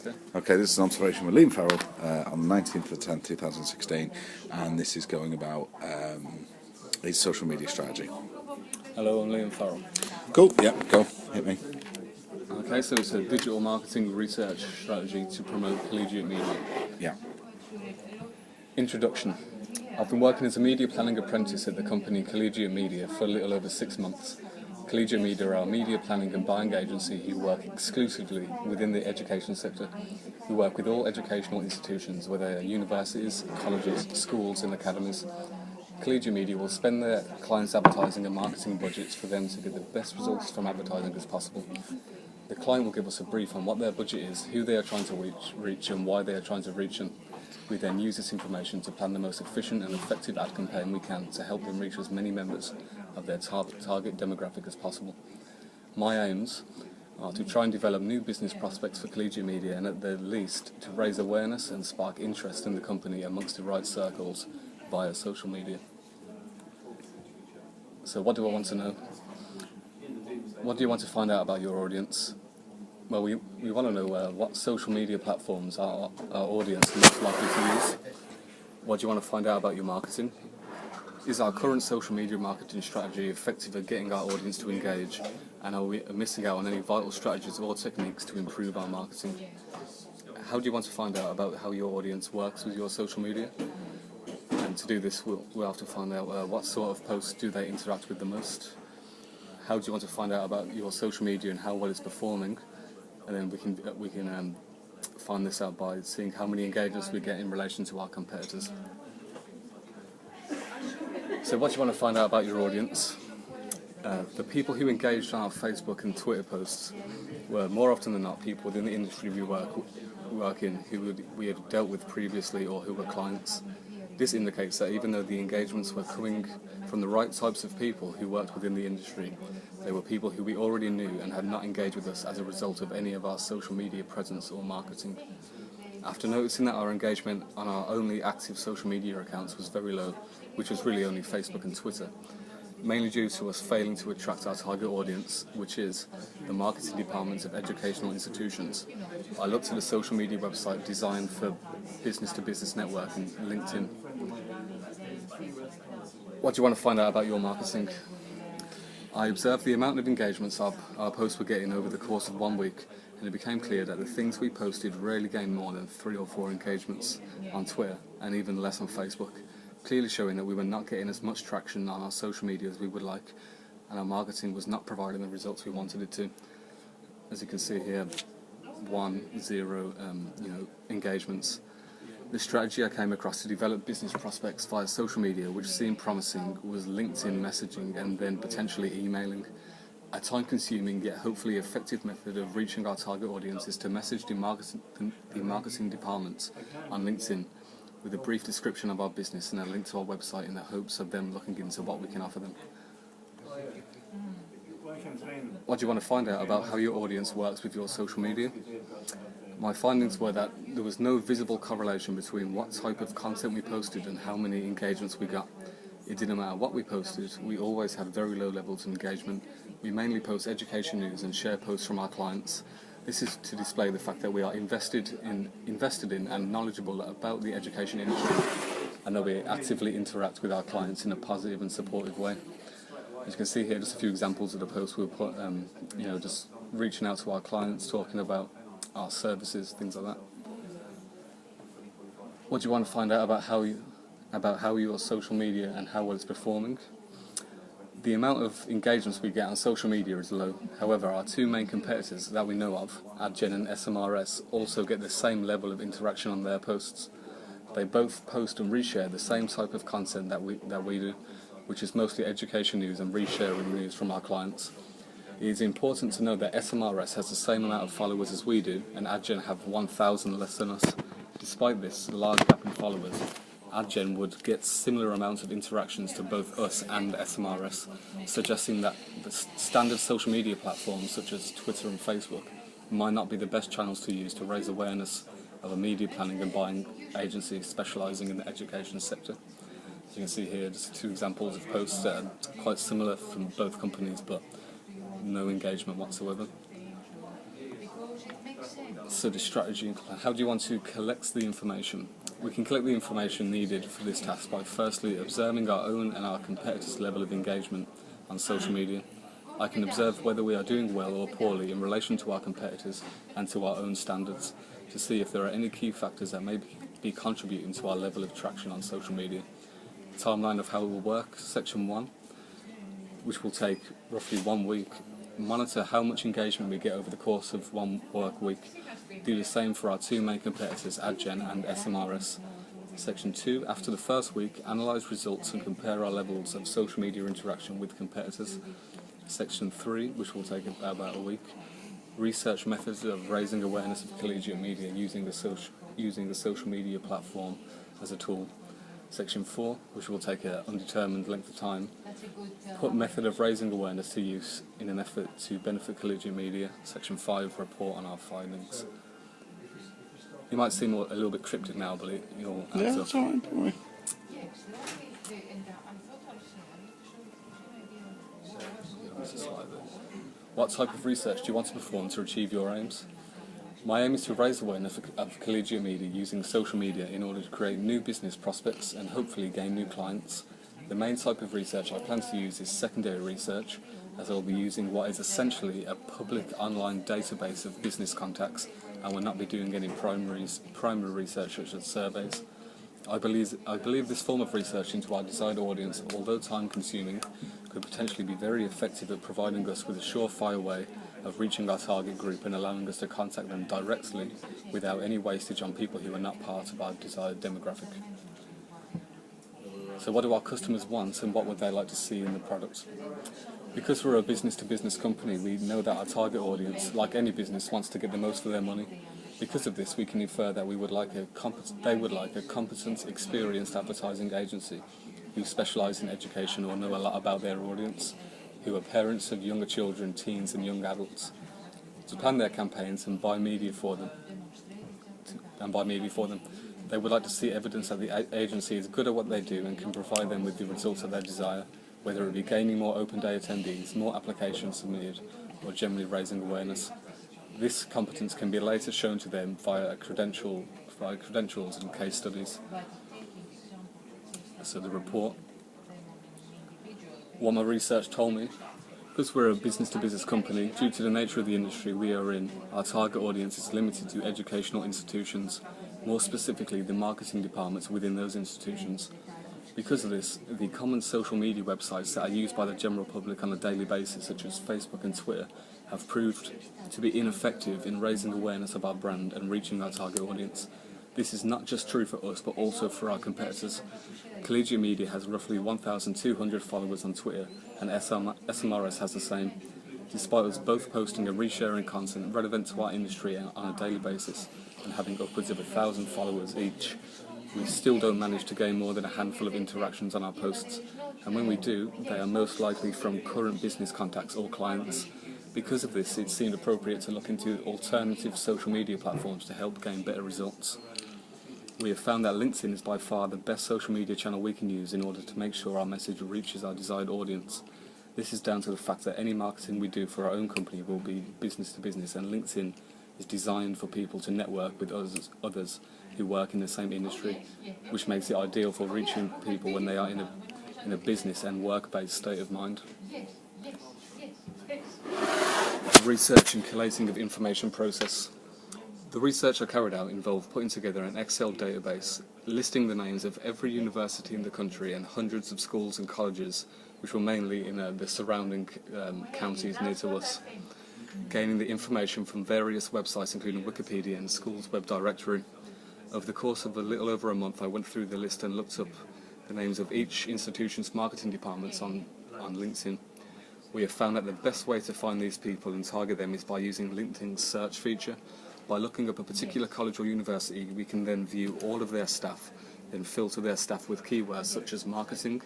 Okay. Okay, this is an observation with Liam Farrell on the 19th of the 10th, 2016, and this is going about his social media strategy. Hello, I'm Liam Farrell. Cool, yeah, go, hit me. Okay, so it's a digital marketing research strategy to promote collegiate media. Yeah. Introduction. I've been working as a media planning apprentice at the company Collegiate Media for a little over 6 months. Collegiate Media are a media planning and buying agency who work exclusively within the education sector. We work with all educational institutions, whether they're universities, colleges, schools and academies. Collegiate Media will spend their clients' advertising and marketing budgets for them to get the best results from advertising as possible. The client will give us a brief on what their budget is, who they are trying to reach and why they are trying to reach them. We then use this information to plan the most efficient and effective ad campaign we can to help them reach as many members of their target demographic as possible. My aims are to try and develop new business prospects for Collegiate Media and at the least to raise awareness and spark interest in the company amongst the right circles via social media. So what do I want to know? What do you want to find out about your audience? Well, we want to know what social media platforms our audience is most likely to use. What do you want to find out about your marketing? Is our current social media marketing strategy effective at getting our audience to engage? And are we missing out on any vital strategies or techniques to improve our marketing? How do you want to find out about how your audience works with your social media? And to do this, we'll have to find out what sort of posts do they interact with the most? How do you want to find out about your social media and how well it's performing? And then we can find this out by seeing how many engagements we get in relation to our competitors. So what do you want to find out about your audience? The people who engaged on our Facebook and Twitter posts were more often than not people within the industry we work in who we had dealt with previously or who were clients. This indicates that even though the engagements were coming from the right types of people who worked within the industry, they were people who we already knew and had not engaged with us as a result of any of our social media presence or marketing. After noticing that our engagement on our only active social media accounts was very low, which was really only Facebook and Twitter, mainly due to us failing to attract our target audience, which is the marketing departments of educational institutions, I looked at a social media website designed for business-to-business networking, LinkedIn. What do you want to find out about your marketing? I observed the amount of engagements our posts were getting over the course of 1 week, and it became clear that the things we posted rarely gained more than 3 or 4 engagements on Twitter, and even less on Facebook, clearly showing that we were not getting as much traction on our social media as we would like, and our marketing was not providing the results we wanted it to. As you can see here, 0 engagements. The strategy I came across to develop business prospects via social media, which seemed promising, was LinkedIn messaging and then potentially emailing. A time-consuming yet hopefully effective method of reaching our target audience is to message the marketing departments on LinkedIn with a brief description of our business and a link to our website in the hopes of them looking into what we can offer them. What do you want to find out about how your audience works with your social media? My findings were that there was no visible correlation between what type of content we posted and how many engagements we got. It didn't matter what we posted, we always had very low levels of engagement. We mainly post education news and share posts from our clients. This is to display the fact that we are invested in and knowledgeable about the education industry, and that we actively interact with our clients in a positive and supportive way. As you can see here, just a few examples of the posts we'll put, just reaching out to our clients, talking about our services, things like that. What do you want to find out about how your social media and how well it's performing? The amount of engagements we get on social media is low. However, our 2 main competitors that we know of, AdGen and SMRS, also get the same level of interaction on their posts. They both post and reshare the same type of content that we do, which is mostly education news and resharing news from our clients. It is important to note that SMRS has the same amount of followers as we do, and AdGen have 1,000 less than us. Despite this large gap in followers, AdGen would get similar amounts of interactions to both us and SMRS, suggesting that the standard social media platforms such as Twitter and Facebook might not be the best channels to use to raise awareness of a media planning and buying agency specialising in the education sector. As you can see here, just 2 examples of posts that are quite similar from both companies, but no engagement whatsoever. So the strategy, how do you want to collect the information? We can collect the information needed for this task by firstly observing our own and our competitors' level of engagement on social media. I can observe whether we are doing well or poorly in relation to our competitors and to our own standards to see if there are any key factors that may be contributing to our level of traction on social media. Timeline of how it will work, section 1, which will take roughly 1 week. Monitor how much engagement we get over the course of 1 work week. Do the same for our 2 main competitors, AdGen and SMRS. Section 2, after the first week, analyse results and compare our levels of social media interaction with competitors. Section 3, which will take about a week, research methods of raising awareness of collegiate media using the social media platform as a tool. Section 4, which will take an undetermined length of time, put method of raising awareness to use in an effort to benefit collegiate media. Section 5, report on our findings. You might seem a little bit cryptic now, but you'll answer. Yeah, that's alright, don't worry. What type of research do you want to perform to achieve your aims? My aim is to raise awareness of collegiate media using social media in order to create new business prospects and hopefully gain new clients. The main type of research I plan to use is secondary research, as I will be using what is essentially a public online database of business contacts and will not be doing any primary research such as surveys. I believe this form of research into our desired audience, although time-consuming, could potentially be very effective at providing us with a surefire way of reaching our target group and allowing us to contact them directly without any wastage on people who are not part of our desired demographic. So what do our customers want and what would they like to see in the product? Because we're a business-to-business company, we know that our target audience, like any business, wants to get the most for their money. Because of this, we can infer that they would like a competent, experienced advertising agency who specialise in education or know a lot about their audience, who are parents of younger children, teens and young adults, to plan their campaigns and buy media for them. They would like to see evidence that the agency is good at what they do and can provide them with the results that they desire, whether it be gaining more open day attendees, more applications submitted, or generally raising awareness. This competence can be later shown to them via credentials and case studies. So the report. What my research told me, because we're a business-to-business company, due to the nature of the industry we are in, our target audience is limited to educational institutions, more specifically the marketing departments within those institutions. Because of this, the common social media websites that are used by the general public on a daily basis, such as Facebook and Twitter, have proved to be ineffective in raising awareness of our brand and reaching our target audience. This is not just true for us, but also for our competitors. Collegiate Media has roughly 1,200 followers on Twitter, and SMRS has the same. Despite us both posting and resharing content relevant to our industry on a daily basis, and having upwards of 1,000 followers each, we still don't manage to gain more than a handful of interactions on our posts, and when we do, they are most likely from current business contacts or clients. Because of this, it seemed appropriate to look into alternative social media platforms to help gain better results. We have found that LinkedIn is by far the best social media channel we can use in order to make sure our message reaches our desired audience. This is down to the fact that any marketing we do for our own company will be business to business, and LinkedIn is designed for people to network with others who work in the same industry, which makes it ideal for reaching people when they are in a business and work-based state of mind. Research and collating of information process. The research I carried out involved putting together an Excel database listing the names of every university in the country and hundreds of schools and colleges, which were mainly in the surrounding counties near to us, gaining the information from various websites including Wikipedia and Schools Web Directory. Over the course of a little over a month, I went through the list and looked up the names of each institution's marketing departments on LinkedIn. We have found that the best way to find these people and target them is by using LinkedIn's search feature. By looking up a particular college or university, we can then view all of their staff, then filter their staff with keywords such as marketing,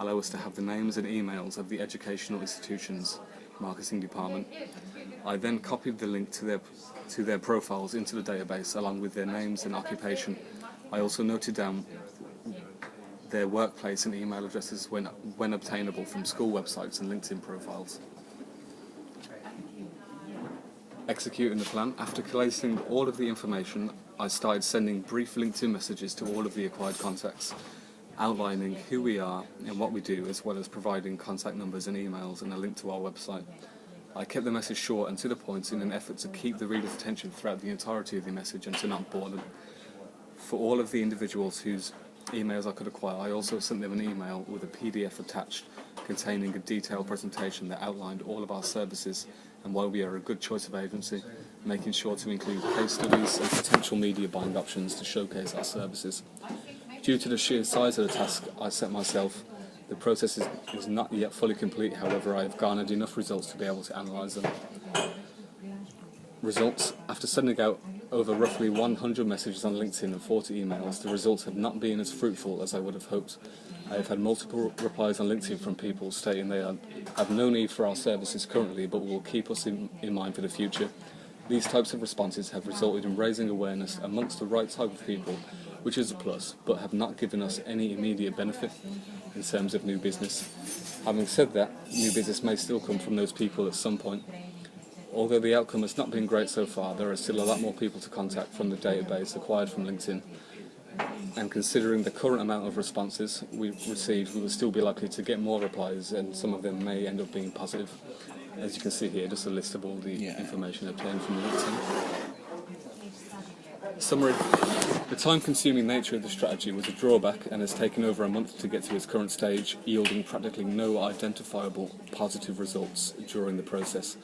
allow us to have the names and emails of the educational institution's marketing department. I then copied the link to their profiles into the database along with their names and occupation. I also noted down their workplace and email addresses when obtainable from school websites and LinkedIn profiles. executing the plan. After collating all of the information, I started sending brief LinkedIn messages to all of the acquired contacts, outlining who we are and what we do, as well as providing contact numbers and emails and a link to our website. I kept the message short and to the point in an effort to keep the reader's attention throughout the entirety of the message and to not bore them. For all of the individuals whose emails I could acquire, I also sent them an email with a PDF attached containing a detailed presentation that outlined all of our services and why we are a good choice of agency, making sure to include case studies and potential media buying options to showcase our services. Due to the sheer size of the task I set myself, the process is not yet fully complete. However, I have garnered enough results to be able to analyse them. Results: after sending out over roughly 100 messages on LinkedIn and 40 emails, the results have not been as fruitful as I would have hoped. I have had multiple replies on LinkedIn from people stating they have no need for our services currently, but will keep us in mind for the future. These types of responses have resulted in raising awareness amongst the right type of people, which is a plus, but have not given us any immediate benefit in terms of new business. Having said that, new business may still come from those people at some point. Although the outcome has not been great so far, there are still a lot more people to contact from the database acquired from LinkedIn. And considering the current amount of responses we've received, we will still be likely to get more replies, and some of them may end up being positive. As you can see here, just a list of all the information obtained from LinkedIn. Summary: the time-consuming nature of the strategy was a drawback and has taken over a month to get to its current stage, yielding practically no identifiable positive results during the process.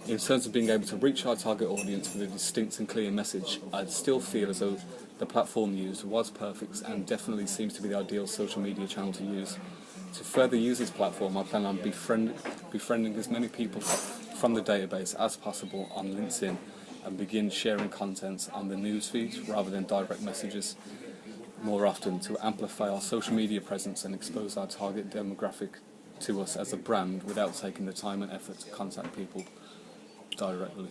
In terms of being able to reach our target audience with a distinct and clear message, I still feel as though the platform used was perfect and definitely seems to be the ideal social media channel to use. To further use this platform, I plan on befriending as many people from the database as possible on LinkedIn and begin sharing content on the newsfeed rather than direct messages more often to amplify our social media presence and expose our target demographic to us as a brand without taking the time and effort to contact people directly.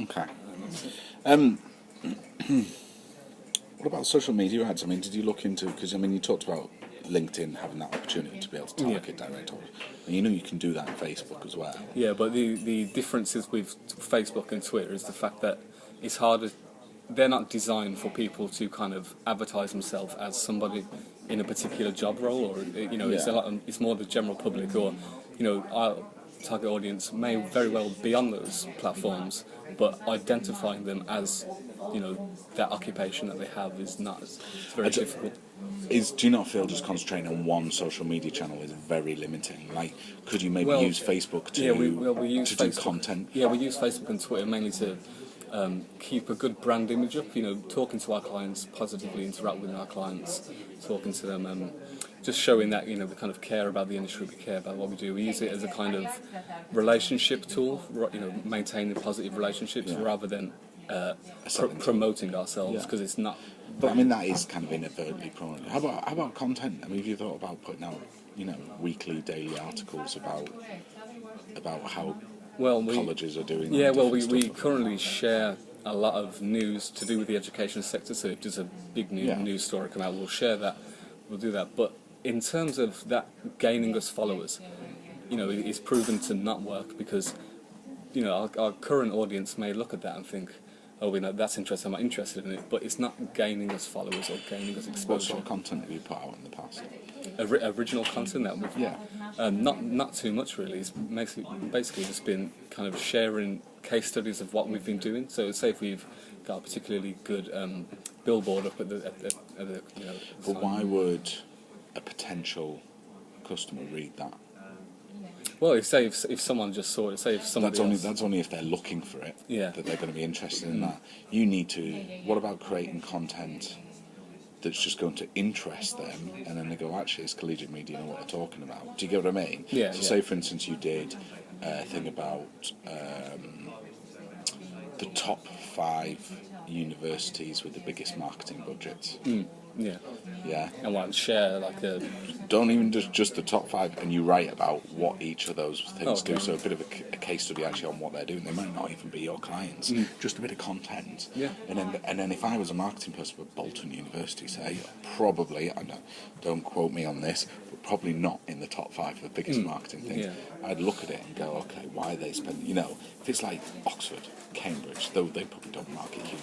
Okay. What about social media ads? I mean, did you look into, because I mean, you talked about LinkedIn having that opportunity to be able to target direct audience, and you know you can do that on Facebook as well. Yeah, but the differences with Facebook and Twitter is the fact that it's harder. They're not designed for people to kind of advertise themselves as somebody in a particular job role, or it's more the general public, or our target audience may very well be on those platforms, but identifying them as that occupation that they have is not. It's very difficult. Do you not feel just concentrating on one social media channel is very limiting? Like, could you maybe use Facebook to we use do Facebook. Content? Yeah, we use Facebook and Twitter mainly to keep a good brand image up. Talking to our clients positively, interact with our clients, talking to them, just showing that we kind of care about the industry, we care about what we do. We use it as a kind of relationship tool, maintaining positive relationships rather than promoting ourselves, because it's not. But I mean, that is kind of inadvertently promoting. How about content? I mean, have you thought about putting out weekly, daily articles about how colleges are doing? Yeah, we currently share a lot of news to do with the education sector. So if there's a big news story come out, we'll share that. We'll do that. But in terms of that gaining us followers, it's proven to not work, because our current audience may look at that and think, oh, that's interesting, I'm not interested in it, but it's not gaining us followers or gaining us exposure. What sort of content have you put out in the past? Original content that we've not too much really. It's basically just been kind of sharing case studies of what we've been doing. So say if we've got a particularly good billboard up at the But why would a potential customer read that? Well, if someone just saw it, say if somebody that's only if they're looking for it. Yeah. That they're going to be interested in that. You need to. What about creating content that's just going to interest them, and then they go, actually, it's collegiate media, know what they're talking about. Do you get what I mean? Yeah. So say, for instance, you did a thing about the top 5 universities with the biggest marketing budgets. Yeah. Yeah. And like share like a. Don't even just the top 5, and you write about what each of those things do. Okay. So a bit of a case study actually on what they're doing. They might not even be your clients. Just a bit of content. Yeah. And then if I was a marketing person for Bolton University, say, probably, I don't quote me on this, but probably not in the top 5 of the biggest marketing things. Yeah. I'd look at it and go, okay, why are they spending? You know, if it's like Oxford, Cambridge, though they probably don't market huge